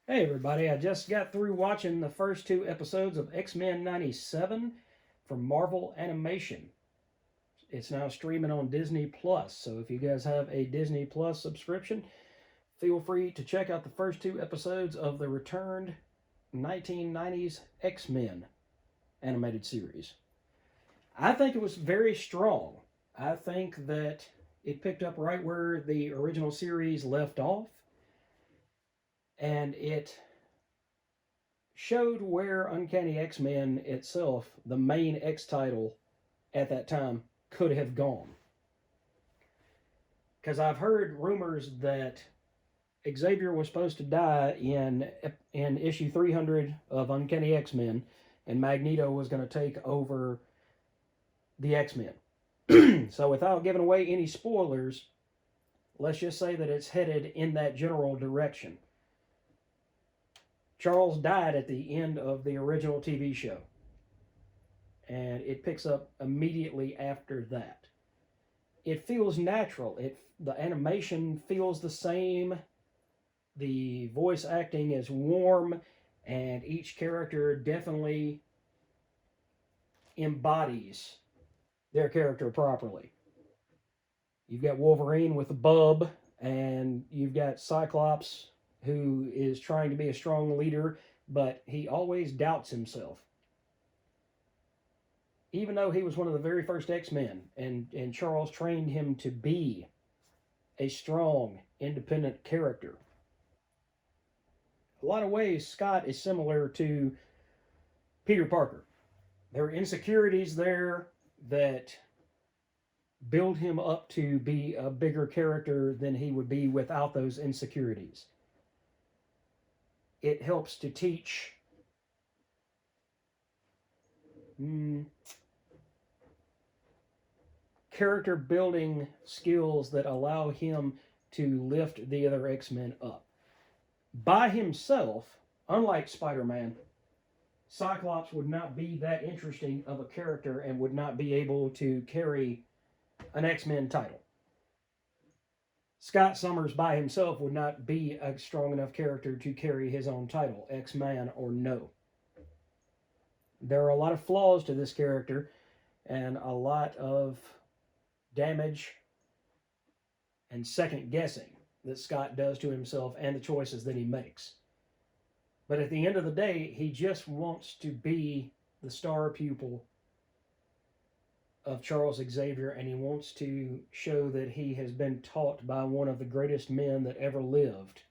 Hey everybody, I just got through watching the first two episodes of X-Men 97 from Marvel Animation. It's now streaming on Disney Plus, so if you guys have a Disney Plus subscription, feel free to check out the first two episodes of the returned 1990s X-Men animated series. I think it was very strong. I think that it picked up right where the original series left off, and it showed where Uncanny X Men itself, the main X title at that time, could have gone. Because I've heard rumors that Xavier was supposed to die in issue 300 of Uncanny X Men, and Magneto was going to take over the X Men. So, without giving away any spoilers, let's just say that it's headed in that general direction. Charles died at the end of the original TV show, and it picks up immediately after that. It feels natural. The animation feels the same. The voice acting is warm, and each character definitely embodies their character properly. You've got Wolverine with the bub, and you've got Cyclops, who is trying to be a strong leader, but he always doubts himself. Even though he was one of the very first X-Men, and Charles trained him to be a strong, independent character. A lot of ways, Scott is similar to Peter Parker. There are insecurities there that build him up to be a bigger character than he would be without those insecurities. It helps to teach mm, character building skills that allow him to lift the other X-Men up. By himself, unlike Spider-Man, Cyclops would not be that interesting of a character and would not be able to carry an X-Men title. Scott Summers by himself would not be a strong enough character to carry his own title, X-Man or no. There are a lot of flaws to this character and a lot of damage and second guessing that Scott does to himself and the choices that he makes. But at the end of the day, he just wants to be the star pupil of Charles Xavier, and he wants to show that he has been taught by one of the greatest men that ever lived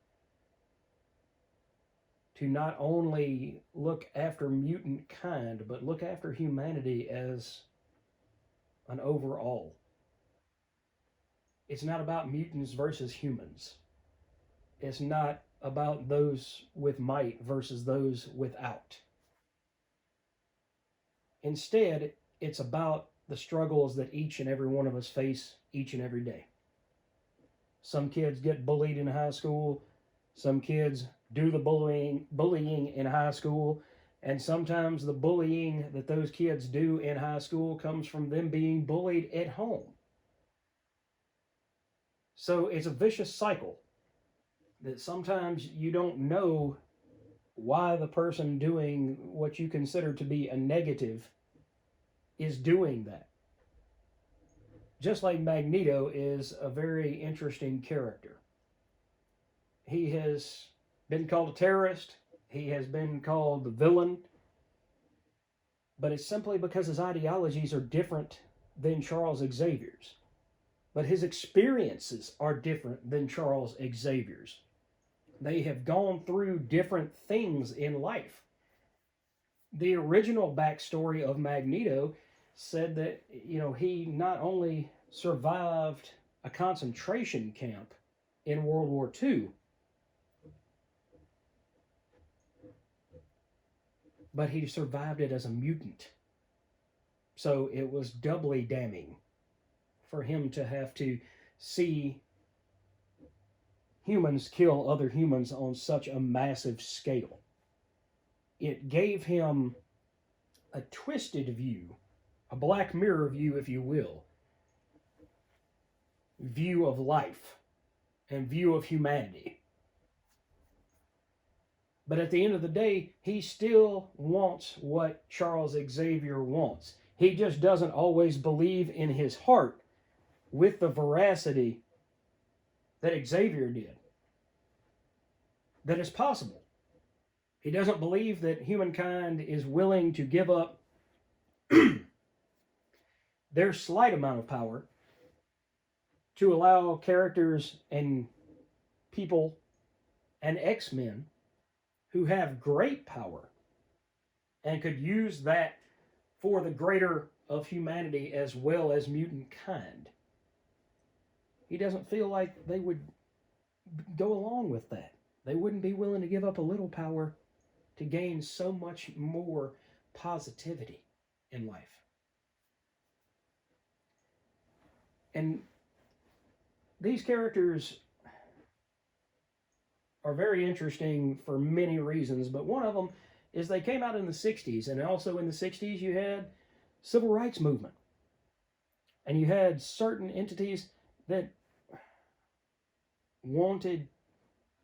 to not only look after mutant kind, but look after humanity as an overall. It's not about mutants versus humans. It's not about those with might versus those without. Instead, it's about the struggles that each and every one of us face each and every day. Some kids get bullied in high school. Some kids do the bullying in high school, and sometimes the bullying that those kids do in high school comes from them being bullied at home. So it's a vicious cycle that sometimes you don't know why the person doing what you consider to be a negative is doing that. Just like Magneto is a very interesting character. He has been called a terrorist, he has been called the villain, but it's simply because his ideologies are different than Charles Xavier's. But his experiences are different than Charles Xavier's. They have gone through different things in life. The original backstory of Magneto said that, he not only survived a concentration camp in World War II, but he survived it as a mutant. So it was doubly damning for him to have to see humans kill other humans on such a massive scale. It gave him a twisted view, a Black Mirror view, if you will, view of life and view of humanity. But at the end of the day, he still wants what Charles Xavier wants. He just doesn't always believe in his heart with the veracity that Xavier did, that it's possible. He doesn't believe that humankind is willing to give up their slight amount of power to allow characters and people and X-Men who have great power and could use that for the greater of humanity as well as mutant kind. He doesn't feel like they would go along with that. They wouldn't be willing to give up a little power to gain so much more positivity in life. And these characters are very interesting for many reasons, but one of them is they came out in the 60s, and also in the 60s you had civil rights movement. And you had certain entities that wanted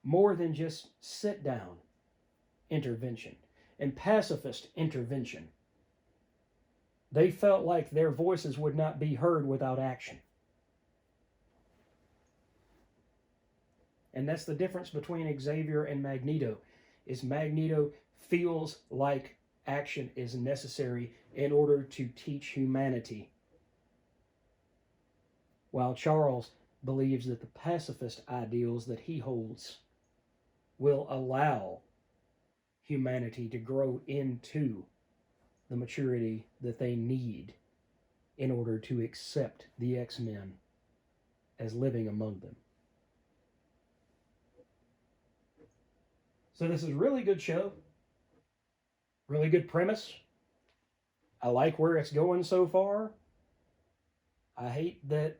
more than just sit down intervention and pacifist intervention. They felt like their voices would not be heard without action. And that's the difference between Xavier and Magneto, is Magneto feels like action is necessary in order to teach humanity, while Charles believes that the pacifist ideals that he holds will allow humanity to grow into the maturity that they need in order to accept the X-Men as living among them. So this is a really good show. Really good premise. I like where it's going so far. I hate that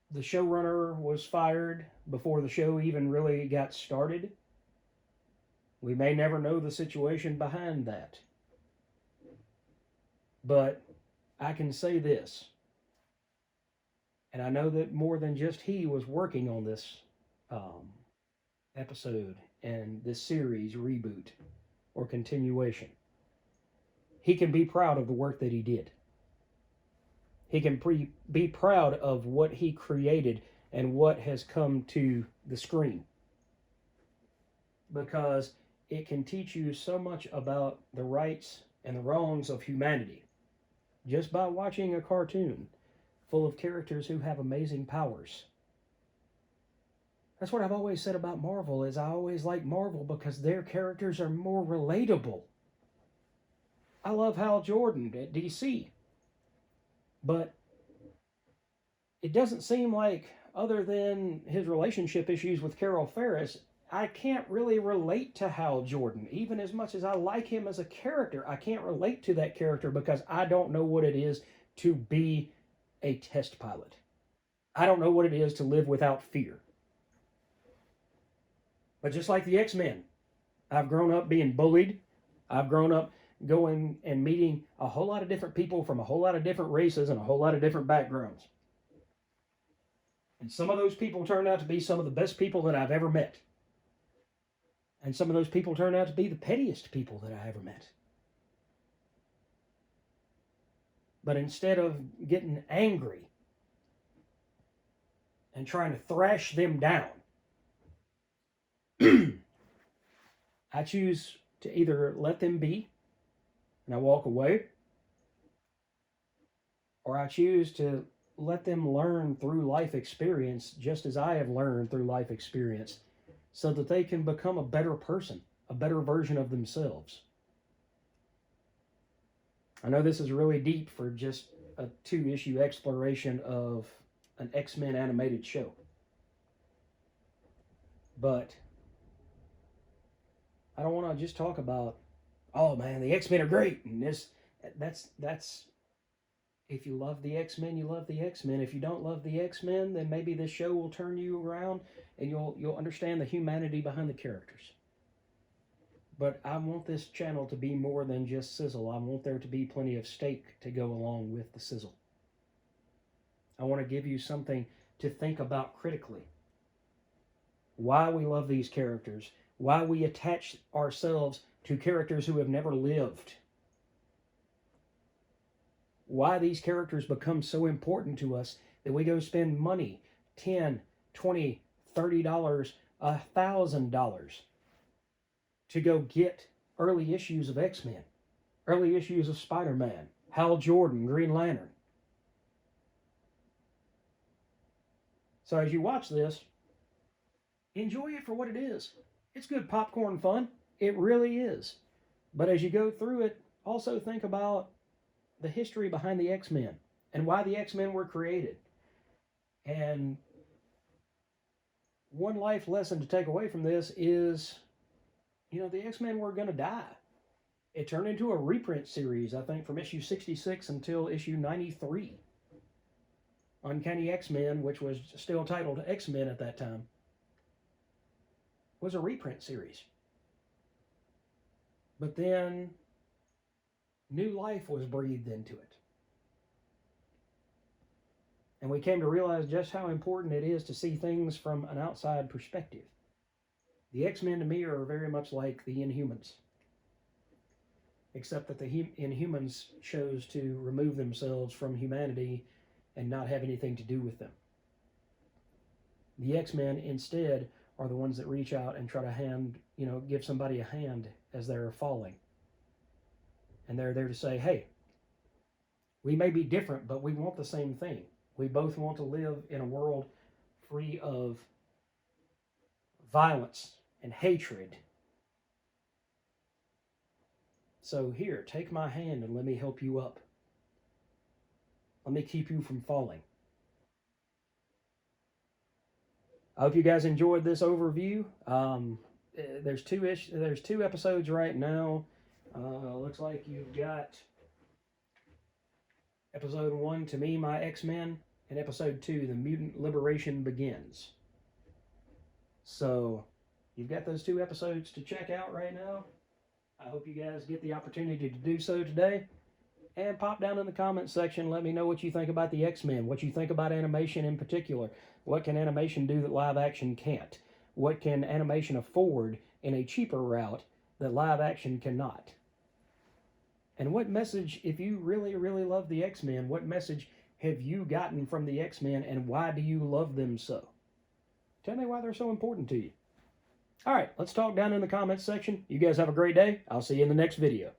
the showrunner was fired before the show even really got started. We may never know the situation behind that. But I can say this, and I know that more than just he was working on this episode and this series reboot or continuation. He can be proud of the work that he did. He can be proud of what he created and what has come to the screen, because it can teach you so much about the rights and the wrongs of humanity just by watching a cartoon full of characters who have amazing powers. That's what I've always said about Marvel, is I always like Marvel because their characters are more relatable. I love Hal Jordan at DC, but it doesn't seem like, other than his relationship issues with Carol Ferris, I can't really relate to Hal Jordan. Even as much as I like him as a character, I can't relate to that character because I don't know what it is to be a test pilot. I don't know what it is to live without fear. But just like the X-Men, I've grown up being bullied. I've grown up going and meeting a whole lot of different people from a whole lot of different races and a whole lot of different backgrounds. And some of those people turned out to be some of the best people that I've ever met. And some of those people turned out to be the pettiest people that I ever met. But instead of getting angry and trying to thrash them down, I choose to either let them be and I walk away, or I choose to let them learn through life experience just as I have learned through life experience, so that they can become a better person, a better version of themselves. I know this is really deep for just a 2-issue exploration of an X-Men animated show, but I don't want to just talk about, oh man, the X-Men are great, and that's if you love the X-Men, you love the X-Men. If you don't love the X-Men, then maybe this show will turn you around and you'll understand the humanity behind the characters. But I want this channel to be more than just sizzle. I want there to be plenty of steak to go along with the sizzle. I want to give you something to think about critically. Why we love these characters, why we attach ourselves to characters who have never lived, why these characters become so important to us that we go spend money, $10, $20, $30, $1,000 to go get early issues of X-Men, early issues of Spider-Man, Hal Jordan, Green Lantern. So as you watch this, enjoy it for what it is. It's good popcorn fun. It really is. But as you go through it, also think about the history behind the X-Men and why the X-Men were created. And one life lesson to take away from this is, the X-Men were going to die. It turned into a reprint series, I think, from issue 66 until issue 93. Uncanny X-Men, which was still titled X-Men at that time, was a reprint series. But then new life was breathed into it. And we came to realize just how important it is to see things from an outside perspective. The X-Men to me are very much like the Inhumans, except that the Inhumans chose to remove themselves from humanity and not have anything to do with them. The X-Men instead are the ones that reach out and try to give somebody a hand as they're falling. And they're there to say, hey, we may be different, but we want the same thing. We both want to live in a world free of violence and hatred. So here, take my hand and let me help you up. Let me keep you from falling. I hope you guys enjoyed this overview. There's two episodes right now. Looks like you've got episode 1, To Me, My X-Men, and episode 2, The Mutant Liberation Begins. So you've got those 2 episodes to check out right now. I hope you guys get the opportunity to do so today. And pop down in the comments section. Let me know what you think about the X-Men, what you think about animation in particular. What can animation do that live action can't? What can animation afford in a cheaper route that live action cannot? And what message, if you really, really love the X-Men, what message have you gotten from the X-Men, and why do you love them so? Tell me why they're so important to you. All right, let's talk down in the comments section. You guys have a great day. I'll see you in the next video.